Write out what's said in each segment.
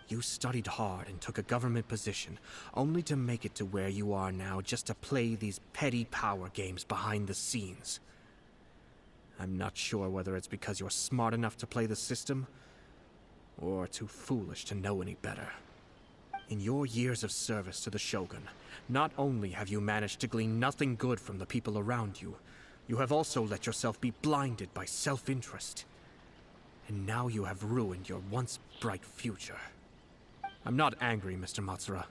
You studied hard and took a government position, only to make it to where you are now just to play these petty power games behind the scenes. I'm not sure whether it's because you're smart enough to play the system, or too foolish to know any better. In your years of service to the Shogun, not only have you managed to glean nothing good from the people around you, you have also let yourself be blinded by self-interest. And now you have ruined your once bright future. I'm not angry, Mr. Matsura.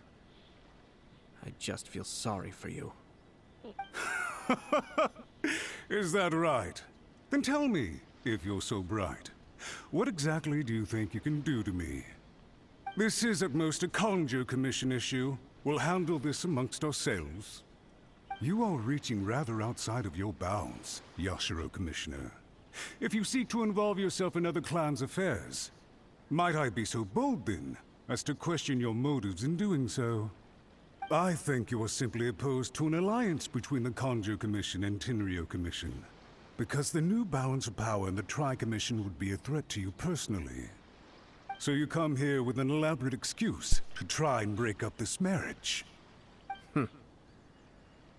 I just feel sorry for you. Is that right? Then tell me, if you're so bright, what exactly do you think you can do to me? This is at most a Kanjo Commission issue. We'll handle this amongst ourselves. You are reaching rather outside of your bounds, Yashiro Commissioner. If you seek to involve yourself in other clans' affairs, might I be so bold then, as to question your motives in doing so? I think you are simply opposed to an alliance between the Kanjo Commission and Tenryo Commission, because the new balance of power in the Tri-Commission would be a threat to you personally. So you come here with an elaborate excuse to try and break up this marriage.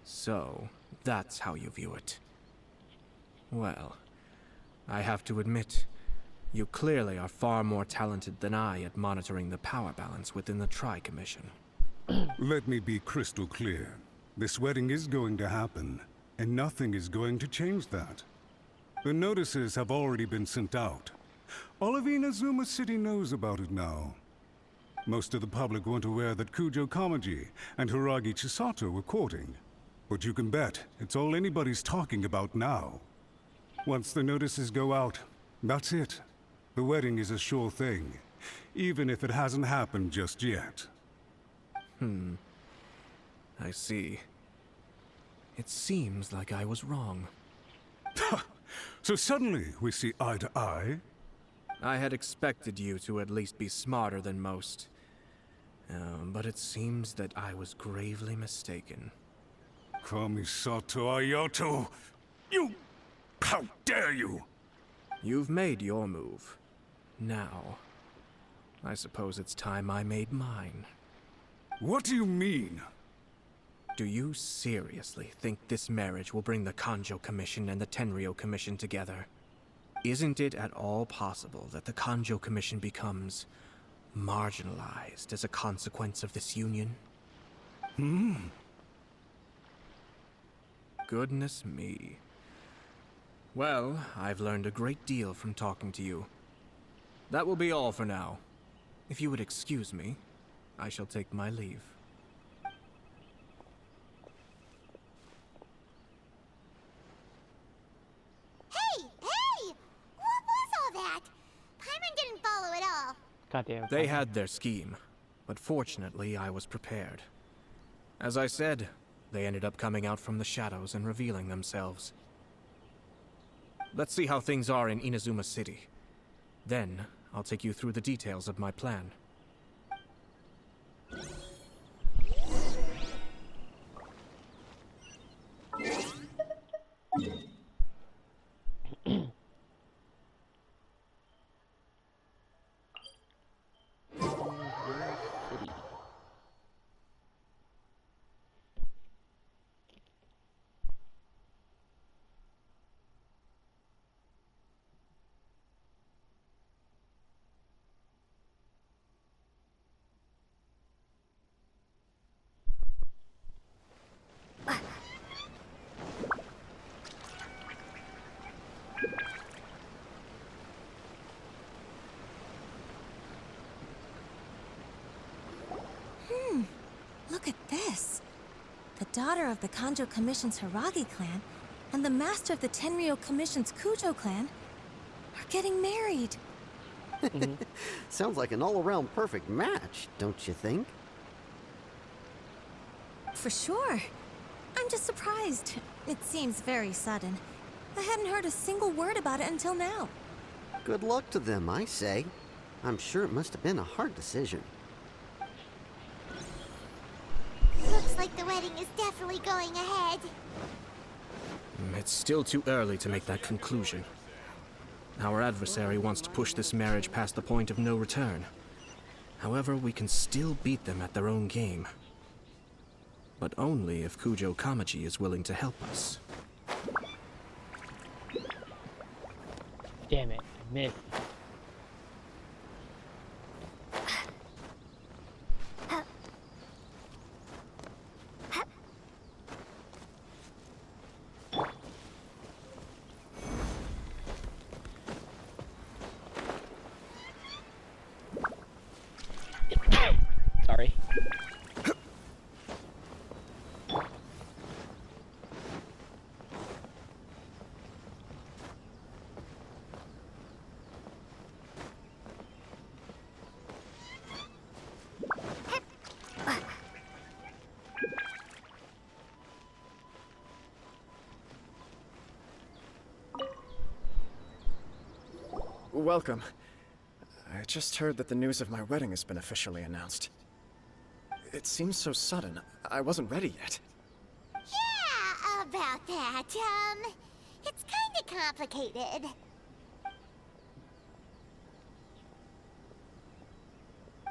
So, that's how you view it. Well, I have to admit, you clearly are far more talented than I at monitoring the power balance within the Tri-Commission. Let me be crystal clear. This wedding is going to happen, and nothing is going to change that. The notices have already been sent out. All of Inazuma City knows about it now. Most of the public weren't aware that Kujo Kamaji and Hiragi Chisato were courting. But you can bet it's all anybody's talking about now. Once the notices go out, that's it. The wedding is a sure thing, even if it hasn't happened just yet. I see. It seems like I was wrong. So suddenly we see eye to eye? I had expected you to at least be smarter than most. But it seems that I was gravely mistaken. Kamisato Ayato! You... How dare you! You've made your move. Now, I suppose it's time I made mine. What do you mean? Do you seriously think this marriage will bring the Kanjo Commission and the Tenryo Commission together? Isn't it at all possible that the Kanjo Commission becomes marginalized as a consequence of this union? Goodness me. Well, I've learned a great deal from talking to you. That will be all for now. If you would excuse me, I shall take my leave. Hey! Hey! What was all that? Paimon didn't follow at all. Goddamn. They had their scheme, but fortunately I was prepared. As I said, they ended up coming out from the shadows and revealing themselves. Let's see how things are in Inazuma City. Then, I'll take you through the details of my plan. Look at this. The daughter of the Kanjo Commission's Hiragi clan and the master of the Tenryo Commission's Kujo clan are getting married. Sounds like an all-around perfect match, don't you think? For sure. I'm just surprised. It seems very sudden. I hadn't heard a single word about it until now. Good luck to them, I say. I'm sure it must have been a hard decision. Looks like the wedding is definitely going ahead. It's still too early to make that conclusion. Our adversary wants to push this marriage past the point of no return. However, we can still beat them at their own game. But only if Kujo Kamaji is willing to help us. Damn it, I missed. Sorry. Welcome. I just heard that the news of my wedding has been officially announced. It seems so sudden. I wasn't ready yet. Yeah, about that. It's kinda complicated.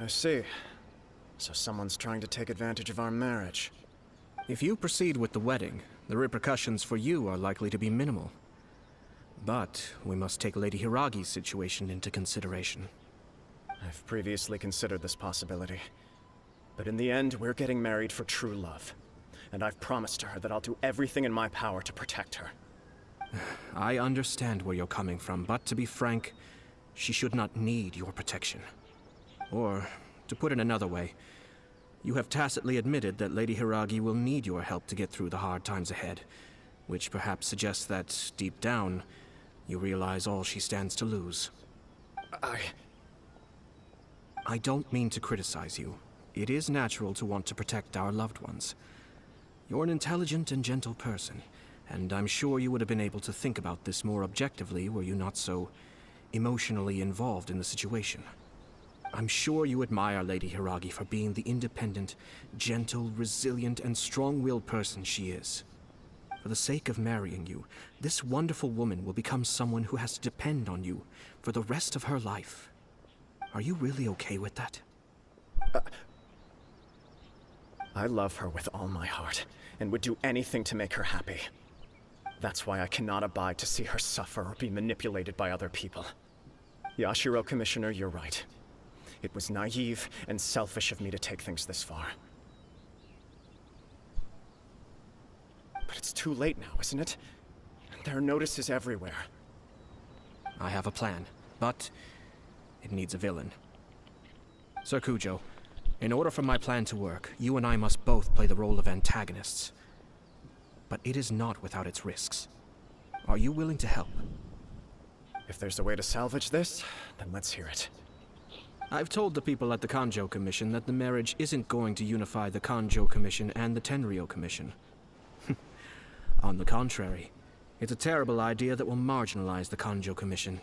I see. So someone's trying to take advantage of our marriage. If you proceed with the wedding, the repercussions for you are likely to be minimal. But we must take Lady Hiragi's situation into consideration. I've previously considered this possibility. But in the end, we're getting married for true love. And I've promised her that I'll do everything in my power to protect her. I understand where you're coming from, but to be frank, she should not need your protection. Or, to put it another way, you have tacitly admitted that Lady Hiragi will need your help to get through the hard times ahead, which perhaps suggests that, deep down, you realize all she stands to lose. I don't mean to criticize you. It is natural to want to protect our loved ones. You're an intelligent and gentle person, and I'm sure you would have been able to think about this more objectively were you not so emotionally involved in the situation. I'm sure you admire Lady Hiragi for being the independent, gentle, resilient, and strong-willed person she is. For the sake of marrying you, this wonderful woman will become someone who has to depend on you for the rest of her life. Are you really okay with that? I love her with all my heart, and would do anything to make her happy. That's why I cannot abide to see her suffer or be manipulated by other people. Yashiro, Commissioner, you're right. It was naive and selfish of me to take things this far. But it's too late now, isn't it? There are notices everywhere. I have a plan, but it needs a villain. Sir Kujo, in order for my plan to work, you and I must both play the role of antagonists. But it is not without its risks. Are you willing to help? If there's a way to salvage this, then let's hear it. I've told the people at the Kanjo Commission that the marriage isn't going to unify the Kanjo Commission and the Tenryou Commission. On the contrary, it's a terrible idea that will marginalize the Kanjo Commission.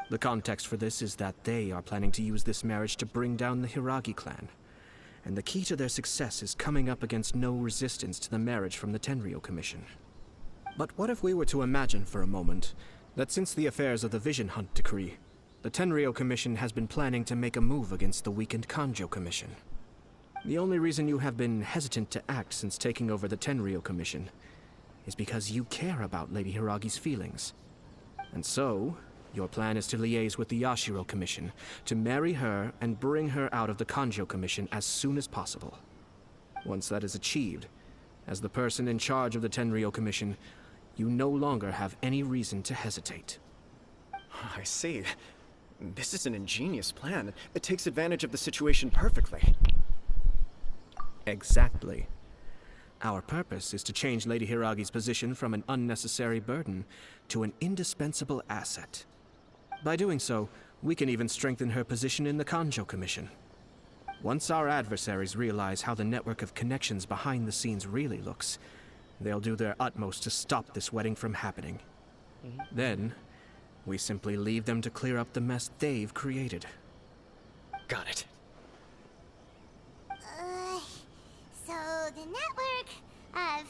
The context for this is that they are planning to use this marriage to bring down the Hiragi clan. And the key to their success is coming up against no resistance to the marriage from the Tenryou Commission. But what if we were to imagine for a moment that since the affairs of the Vision Hunt Decree, the Tenryou Commission has been planning to make a move against the weakened Kanjo Commission? The only reason you have been hesitant to act since taking over the Tenryou Commission is because you care about Lady Hiragi's feelings. And so, your plan is to liaise with the Yashiro Commission, to marry her and bring her out of the Kanjo Commission as soon as possible. Once that is achieved, as the person in charge of the Tenryou Commission, you no longer have any reason to hesitate. I see. This is an ingenious plan. It takes advantage of the situation perfectly. Exactly. Our purpose is to change Lady Hiragi's position from an unnecessary burden to an indispensable asset. By doing so, we can even strengthen her position in the Kanjo Commission. Once our adversaries realize how the network of connections behind the scenes really looks, they'll do their utmost to stop this wedding from happening. Then, we simply leave them to clear up the mess they've created. Got it. So the network of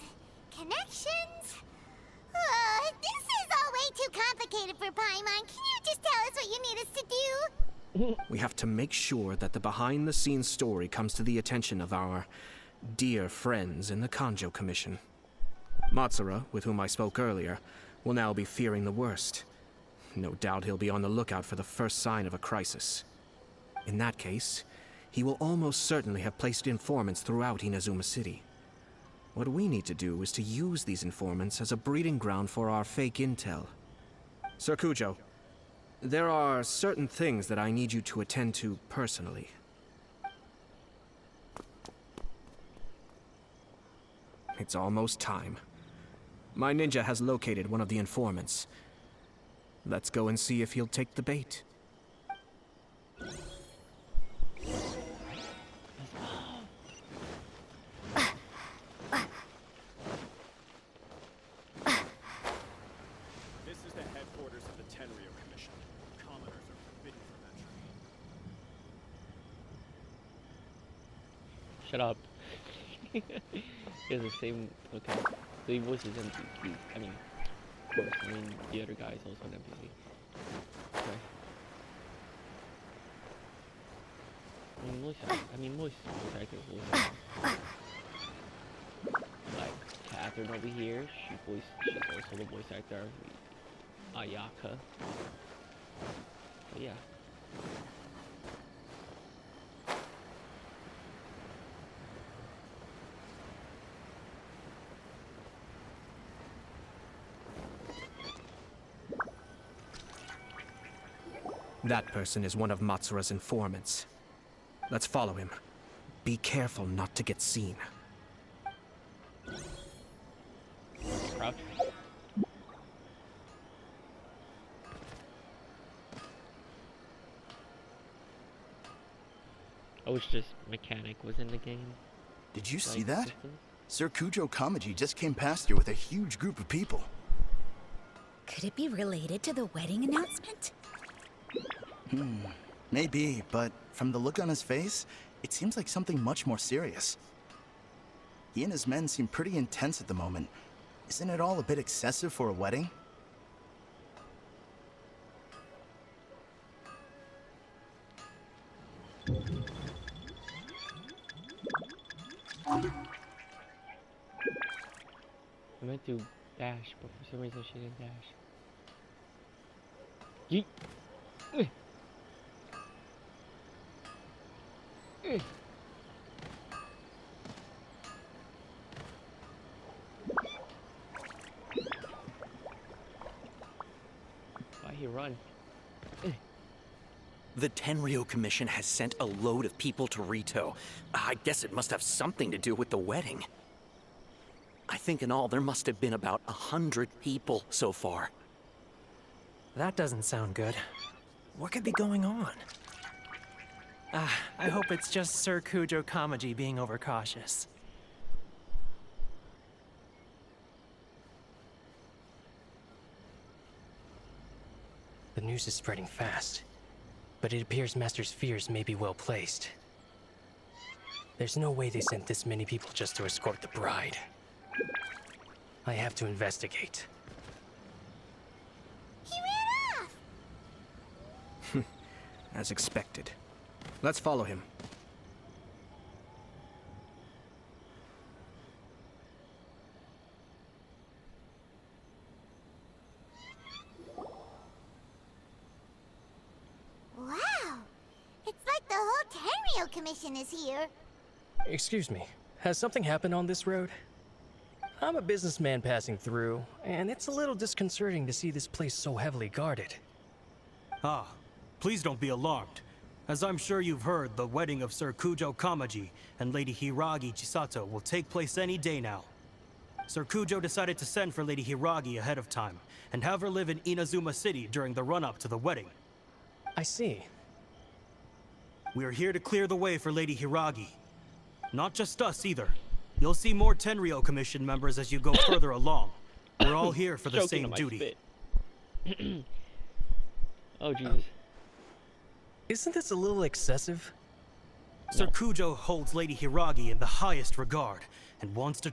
connections? This is all way too complicated for Paimon. Can you just tell us what you need us to do? We have to make sure that the behind-the-scenes story comes to the attention of our dear friends in the Kanjo Commission. Matsura, with whom I spoke earlier, will now be fearing the worst. No doubt he'll be on the lookout for the first sign of a crisis. In that case, he will almost certainly have placed informants throughout Inazuma City. What we need to do is to use these informants as a breeding ground for our fake intel. Sir Kujo, there are certain things that I need you to attend to personally. It's almost time. My ninja has located one of the informants. Let's go and see if he'll take the bait. This is the headquarters of the Tenryo Commission. Commoners are forbidden from entry. Shut up. It's the same. Okay. So he voices NPC. I mean, of course. I mean, the other guy is also an NPC. Okay. Most actors voice actors. Like Catherine over here, she's also the voice actor of Ayaka. But yeah. That person is one of Matsura's informants. Let's follow him. Be careful not to get seen. Crouch. I wish this mechanic was in the game. Did you see Like that? system. Sir Kujo Kamaji just came past here with a huge group of people. Could it be related to the wedding announcement? Maybe, but from the look on his face, it seems like something much more serious. He and his men seem pretty intense at the moment. Isn't it all a bit excessive for a wedding? I meant to dash, but for some reason she didn't dash. Yeet. Why he run? The Tenryo Commission has sent a load of people to Rito. I guess it must have something to do with the wedding. I think in all there must have been about 100 people so far. That doesn't sound good. What could be going on? I hope it's just Sir Kujo Kamaji being overcautious. The news is spreading fast, but it appears Master's fears may be well placed. There's no way they sent this many people just to escort the bride. I have to investigate. He ran off! As expected. Let's follow him. Wow! It's like the whole Tenryo Commission is here. Excuse me, has something happened on this road? I'm a businessman passing through, and it's a little disconcerting to see this place so heavily guarded. Ah, please don't be alarmed. As I'm sure you've heard, the wedding of Sir Kujo Kamaji and Lady Hiragi Chisato will take place any day now. Sir Kujo decided to send for Lady Hiragi ahead of time, and have her live in Inazuma City during the run-up to the wedding. I see. We are here to clear the way for Lady Hiragi. Not just us either. You'll see more Tenryo Commission members as you go further along. We're all here for the Choking same on my duty. spit. Oh, Jesus. Isn't this a little excessive? Sir Kujo holds Lady Hiragi in the highest regard, and wants to